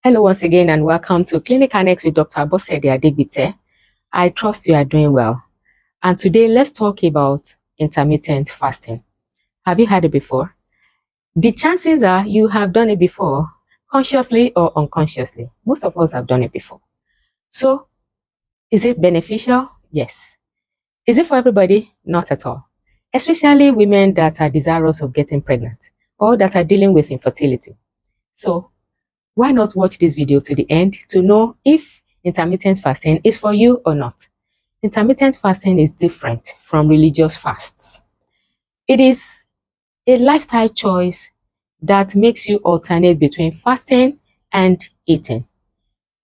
Hello once again and welcome to Clinic Annex with Dr. Abosede Adegbite. I trust you are doing well. And today let's talk about intermittent fasting. Have you heard it before? The chances are you have done it before, consciously or unconsciously. Most of us have done it before. So, is it beneficial? Yes. Is it for everybody? Not at all. Especially women that are desirous of getting pregnant or that are dealing with infertility. So, why not watch this video to the end to know if intermittent fasting is for you or not? Intermittent fasting is different from religious fasts. It is a lifestyle choice that makes you alternate between fasting and eating.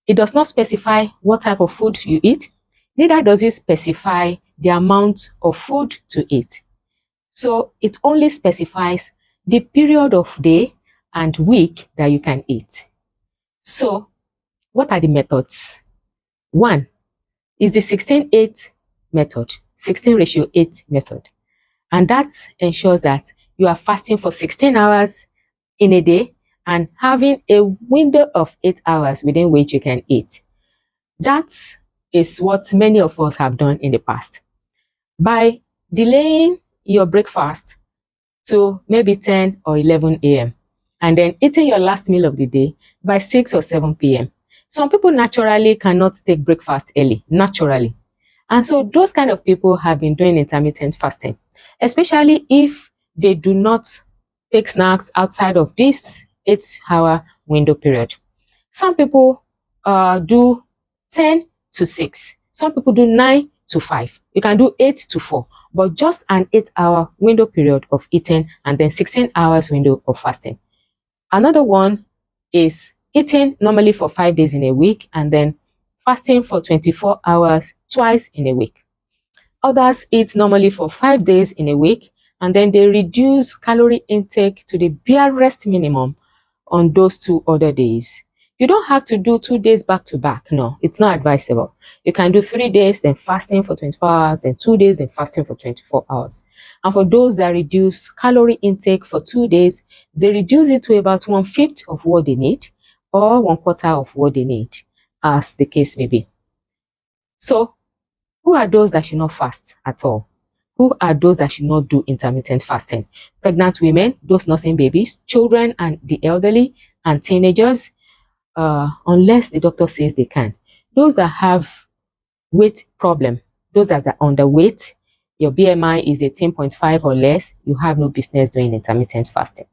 It does not specify what type of food you eat, neither does it specify the amount of food to eat. So it only specifies the period of day and week that you can eat. So what are the methods? One is the 16:8 method, 16:8 method. And that ensures that you are fasting for 16 hours in a day and having a window of 8 hours within which you can eat. That is what many of us have done in the past. By delaying your breakfast to maybe 10 or 11 a.m. and then eating your last meal of the day by 6 or 7 p.m. Some people naturally cannot take breakfast early, naturally. And so those kind of people have been doing intermittent fasting, especially if they do not take snacks outside of this 8-hour window period. Some people do 10 to 6. Some people do 9 to 5. You can do 8 to 4, but just an 8-hour window period of eating and then 16 hours window of fasting. Another one is eating normally for 5 days in a week and then fasting for 24 hours twice in a week. Others eat normally for 5 days in a week and then they reduce calorie intake to the barest minimum on those 2 other days. You don't have to do 2 days back to back. No, it's not advisable. You can do 3 days, then fasting for 24 hours, then 2 days, then fasting for 24 hours. And for those that reduce calorie intake for 2 days, they reduce it to about 1/5 of what they need or 1/4 of what they need, as the case may be. So, who are those that should not fast at all? Who are those that should not do intermittent fasting? Pregnant women, those nursing babies, children and the elderly, and teenagers, unless the doctor says they can. Those that have weight problem, those that are underweight, your BMI is 18.5 or less, you have no business doing intermittent fasting.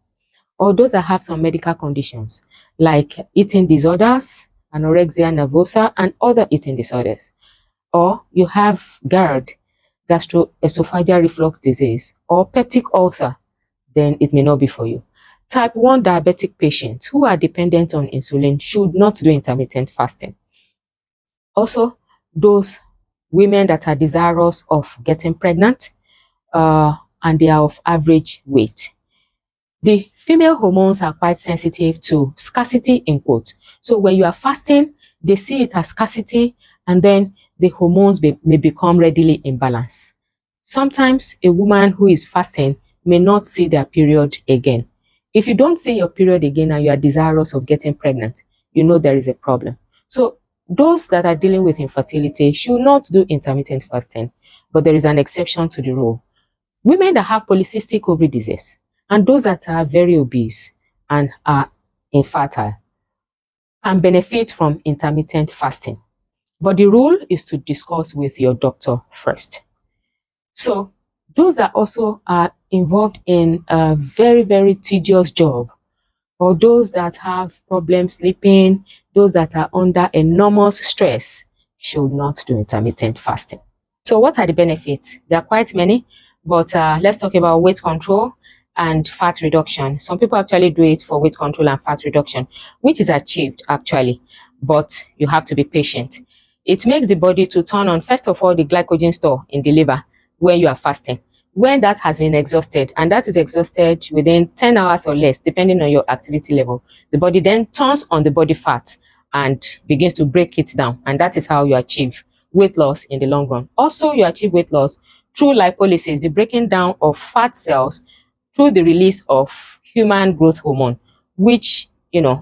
Or those that have some medical conditions like eating disorders, anorexia nervosa, and other eating disorders. Or you have GERD, gastroesophageal reflux disease, or peptic ulcer, then it may not be for you. Type 1 diabetic patients who are dependent on insulin should not do intermittent fasting. Also, those women that are desirous of getting pregnant and they are of average weight. The female hormones are quite sensitive to scarcity in quotes. So when you are fasting, they see it as scarcity and then the hormones may become readily imbalanced. Sometimes a woman who is fasting may not see their period again. If you don't see your period again and you are desirous of getting pregnant, you know there is a problem. So those that are dealing with infertility should not do intermittent fasting, but there is an exception to the rule. Women that have polycystic ovary disease and those that are very obese and are infertile can benefit from intermittent fasting. But the rule is to discuss with your doctor first. So those that also are involved in a very, very tedious job, or those that have problems sleeping, those that are under enormous stress, should not do intermittent fasting. So what are the benefits? There are quite many, but let's talk about weight control and fat reduction. Some people actually do it for weight control and fat reduction, which is achieved actually, but you have to be patient. It makes the body to turn on, first of all, the glycogen store in the liver when you are fasting. When that has been exhausted, and that is exhausted within 10 hours or less, depending on your activity level, the body then turns on the body fat and begins to break it down. And that is how you achieve weight loss in the long run. Also, you achieve weight loss through lipolysis, the breaking down of fat cells through the release of human growth hormone, which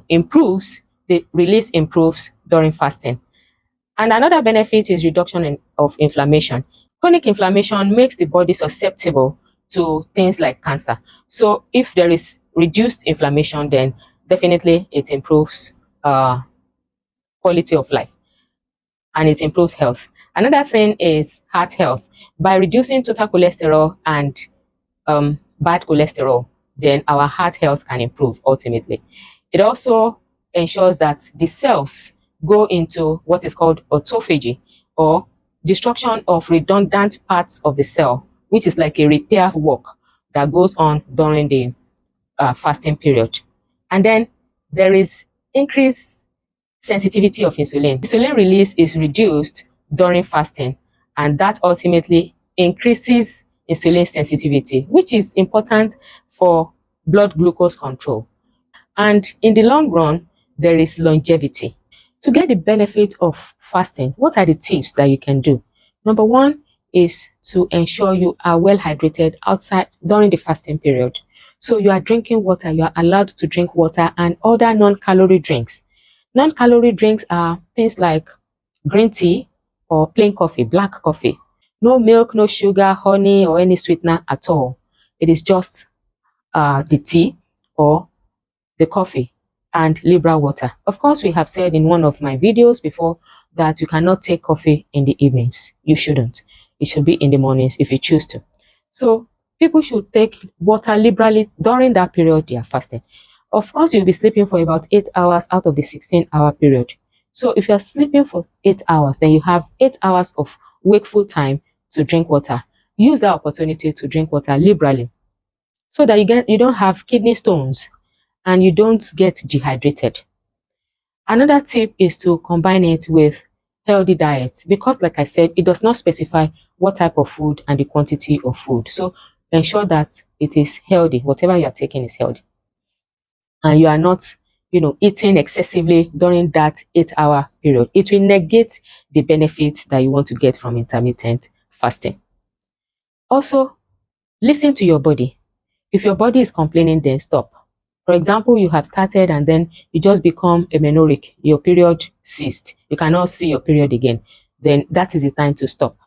improves the release improves during fasting. And another benefit is reduction of inflammation. Chronic inflammation makes the body susceptible to things like cancer. So if there is reduced inflammation, then definitely it improves quality of life and it improves health. Another thing is heart health. By reducing total cholesterol and bad cholesterol, then our heart health can improve ultimately. It also ensures that the cells go into what is called autophagy, or destruction of redundant parts of the cell, which is like a repair work that goes on during the fasting period. And then there is increased sensitivity of insulin. Insulin release is reduced during fasting, and that ultimately increases insulin sensitivity, which is important for blood glucose control. And in the long run, there is longevity. To get the benefit of fasting, what are the tips that you can do? Number one is to ensure you are well hydrated outside during the fasting period. So you are drinking water, you are allowed to drink water and other non-calorie drinks. Non-calorie drinks are things like green tea or plain coffee, black coffee. No milk, no sugar, honey, or any sweetener at all. It is just the tea or the coffee and liberal water. Of course, we have said in one of my videos before that you cannot take coffee in the evenings. You shouldn't. It should be in the mornings if you choose to. So people should take water liberally during that period they are fasting. Of course, you'll be sleeping for about 8 hours out of the 16-hour period. So if you're sleeping for 8 hours, then you have 8 hours of wakeful time to drink water. Use that opportunity to drink water liberally so that you don't have kidney stones and you don't get dehydrated. Another tip is to combine it with healthy diet because, like I said, it does not specify what type of food and the quantity of food. So ensure that it is healthy. Whatever you are taking is healthy. And you are not, eating excessively during that 8-hour period. It will negate the benefits that you want to get from intermittent fasting. Also, listen to your body. If your body is complaining, then stop. For example, you have started and then you just become amenorrheic. Your period ceased. You cannot see your period again. Then that is the time to stop.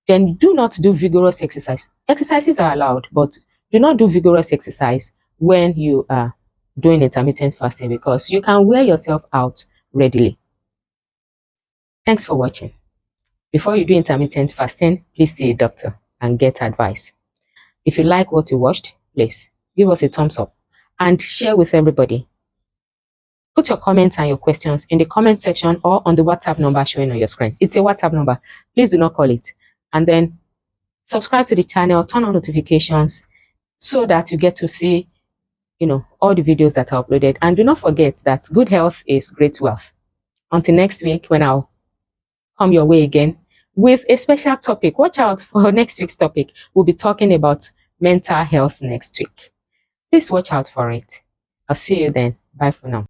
Then do not do vigorous exercise. Exercises are allowed, but do not do vigorous exercise when you are doing intermittent fasting because you can wear yourself out readily. Thanks for watching. Before you do intermittent fasting, please see a doctor and get advice. If you like what you watched, please give us a thumbs up and share with everybody. Put your comments and your questions in the comment section or on the WhatsApp number showing on your screen. It's a WhatsApp number. Please do not call it. And then subscribe to the channel, turn on notifications so that you get to see, all the videos that are uploaded. And do not forget that good health is great wealth. Until next week, when I'll come your way again with a special topic. Watch out for next week's topic. We'll be talking about mental health next week. Please watch out for it. I'll see you then. Bye for now.